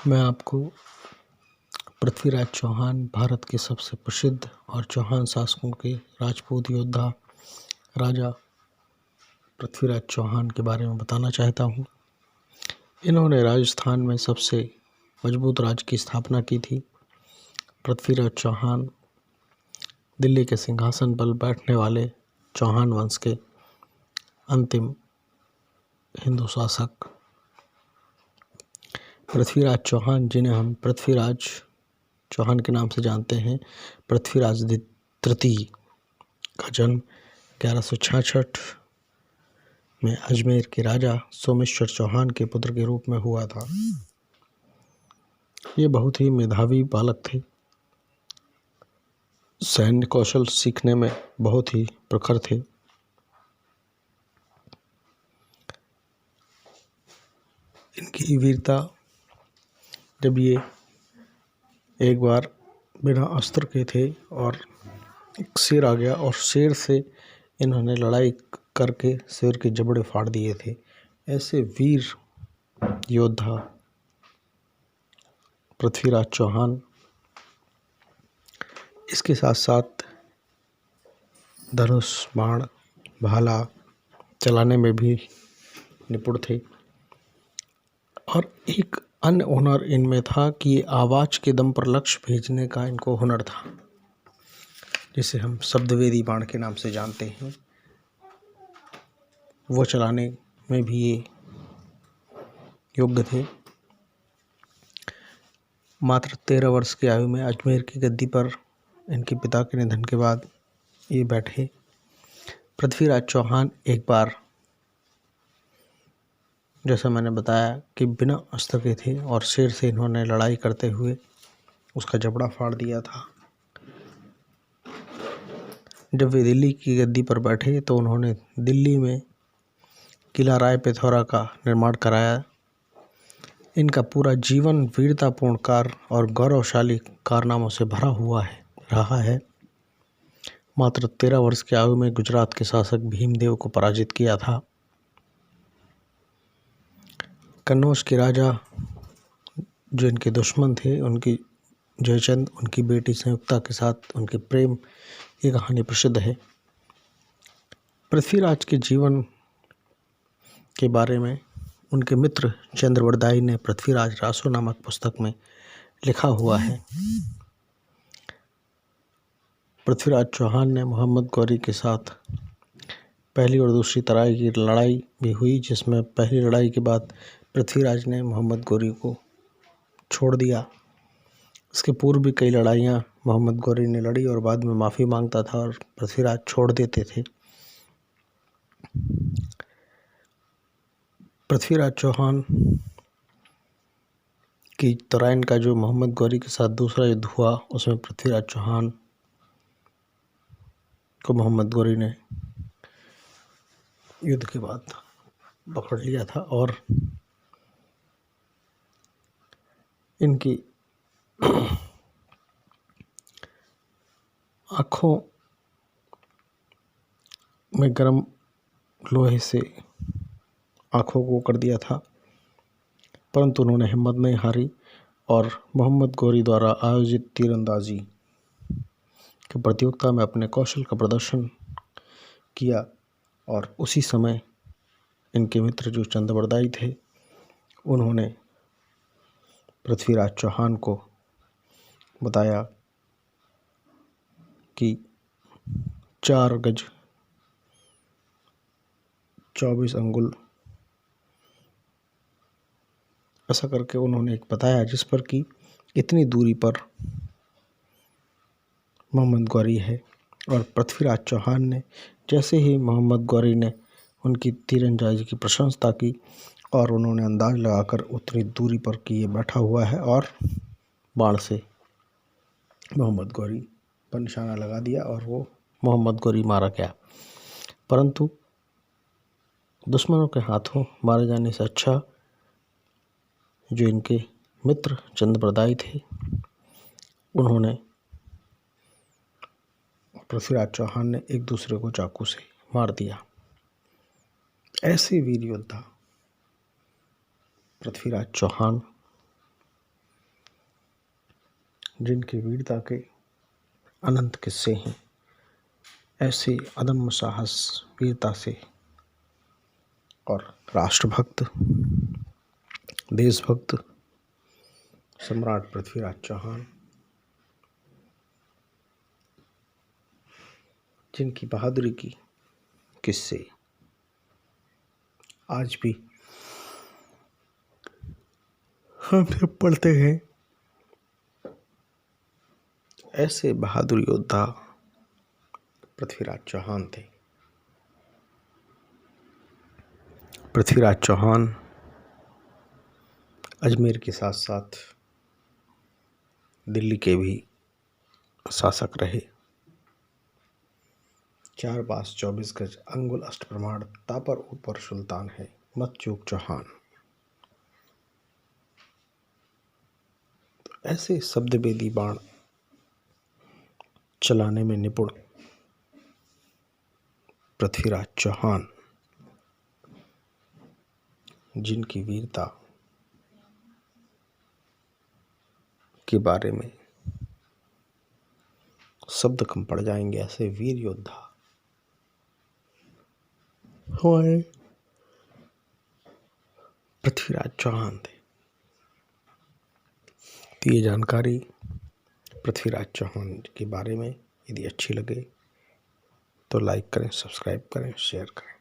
मैं आपको पृथ्वीराज चौहान, भारत के सबसे प्रसिद्ध और चौहान शासकों के राजपूत योद्धा राजा पृथ्वीराज चौहान के बारे में बताना चाहता हूँ। इन्होंने राजस्थान में सबसे मजबूत राज्य की स्थापना की थी। पृथ्वीराज चौहान दिल्ली के सिंहासन पर बैठने वाले चौहान वंश के अंतिम हिंदू शासक पृथ्वीराज चौहान, जिन्हें हम पृथ्वीराज चौहान के नाम से जानते हैं। पृथ्वीराज तृतीय का जन्म 1166 में अजमेर के राजा सोमेश्वर चौहान के पुत्र के रूप में हुआ था। ये बहुत ही मेधावी बालक थे। सैन्य कौशल सीखने में बहुत ही प्रखर थे। इनकी वीरता, जब ये एक बार बिना अस्त्र के थे और एक शेर आ गया और शेर से इन्होंने लड़ाई करके शेर के जबड़े फाड़ दिए थे। ऐसे वीर योद्धा पृथ्वीराज चौहान, इसके साथ साथ धनुष, बाण, भाला चलाने में भी निपुण थे। और एक अन्य हुनर इनमें था कि आवाज़ के दम पर लक्ष्य भेजने का इनको हुनर था, जिसे हम शब्दवेदी बाण के नाम से जानते हैं। वो चलाने में भी ये योग्य थे। मात्र 13 वर्ष की आयु में अजमेर की गद्दी पर इनके पिता के निधन के बाद ये बैठे। पृथ्वीराज चौहान एक बार, जैसा मैंने बताया कि बिना अस्त्र के थे और शेर से इन्होंने लड़ाई करते हुए उसका जबड़ा फाड़ दिया था। जब वे दिल्ली की गद्दी पर बैठे तो उन्होंने दिल्ली में किला राय पिथौरा का निर्माण कराया। इनका पूरा जीवन वीरतापूर्ण कार्य और गौरवशाली कारनामों से भरा हुआ रहा है। मात्र 13 वर्ष की आयु में गुजरात के शासक भीमदेव को पराजित किया था। कन्नौज के राजा जो इनके दुश्मन थे, उनकी जयचंद, उनकी बेटी संयुक्ता के साथ उनके प्रेम, ये कहानी प्रसिद्ध है। पृथ्वीराज के जीवन के बारे में उनके मित्र चंद्रवरदाई ने पृथ्वीराज रासो नामक पुस्तक में लिखा हुआ है। पृथ्वीराज चौहान ने मोहम्मद गौरी के साथ पहली और दूसरी तराई की लड़ाई भी हुई, जिसमें पहली लड़ाई के बाद पृथ्वीराज ने मोहम्मद गौरी को छोड़ दिया। इसके पूर्व भी कई लड़ाइयाँ मोहम्मद गौरी ने लड़ी और बाद में माफ़ी मांगता था और पृथ्वीराज छोड़ देते थे। पृथ्वीराज चौहान की तराइन का जो मोहम्मद गौरी के साथ दूसरा युद्ध हुआ, उसमें पृथ्वीराज चौहान को मोहम्मद गौरी ने युद्ध के बाद पकड़ लिया था और इनकी आँखों में गर्म लोहे से आँखों को कर दिया था, परंतु उन्होंने हिम्मत नहीं हारी और मोहम्मद गौरी द्वारा आयोजित तीरंदाजी की प्रतियोगिता में अपने कौशल का प्रदर्शन किया। और उसी समय इनके मित्र जो चंद्रवरदाई थे, उन्होंने पृथ्वीराज चौहान को बताया कि 4 गज 24 अंगुल, ऐसा करके उन्होंने एक बताया, जिस पर कि इतनी दूरी पर मोहम्मद गौरी है। और पृथ्वीराज चौहान ने जैसे ही मोहम्मद गौरी ने उनकी तीरंदाजी की प्रशंसा की और उन्होंने अंदाज लगाकर उतनी दूरी पर कि ये बैठा हुआ है और बाण से मोहम्मद गौरी पर निशाना लगा दिया और वो मोहम्मद गौरी मारा गया। परंतु दुश्मनों के हाथों मारे जाने से अच्छा जो इनके मित्र चंद्रवरदाई थे, उन्होंने पृथ्वीराज चौहान ने एक दूसरे को चाकू से मार दिया। ऐसे वीर योद्धा पृथ्वीराज चौहान जिनकी वीरता के अनंत किस्से हैं। ऐसे अदम्य साहस, वीरता से और राष्ट्रभक्त, देशभक्त सम्राट पृथ्वीराज चौहान, जिनकी बहादुरी की किस्से आज भी हम सब पढ़ते हैं। ऐसे बहादुर योद्धा पृथ्वीराज चौहान थे। पृथ्वीराज चौहान अजमेर के साथ साथ दिल्ली के भी शासक रहे। 4 बास 24 गज अंगुल अष्टप्रमाण तापर ऊपर सुल्तान है मत चूक चौहान। तो ऐसे शब्दवेदी बाण चलाने में निपुण पृथ्वीराज चौहान, जिनकी वीरता के बारे में शब्द कम पड़ जाएंगे। ऐसे वीर योद्धा हमारे पृथ्वीराज चौहान थे। तो ये जानकारी पृथ्वीराज चौहान के बारे में यदि अच्छी लगे तो लाइक करें, सब्सक्राइब करें, शेयर करें।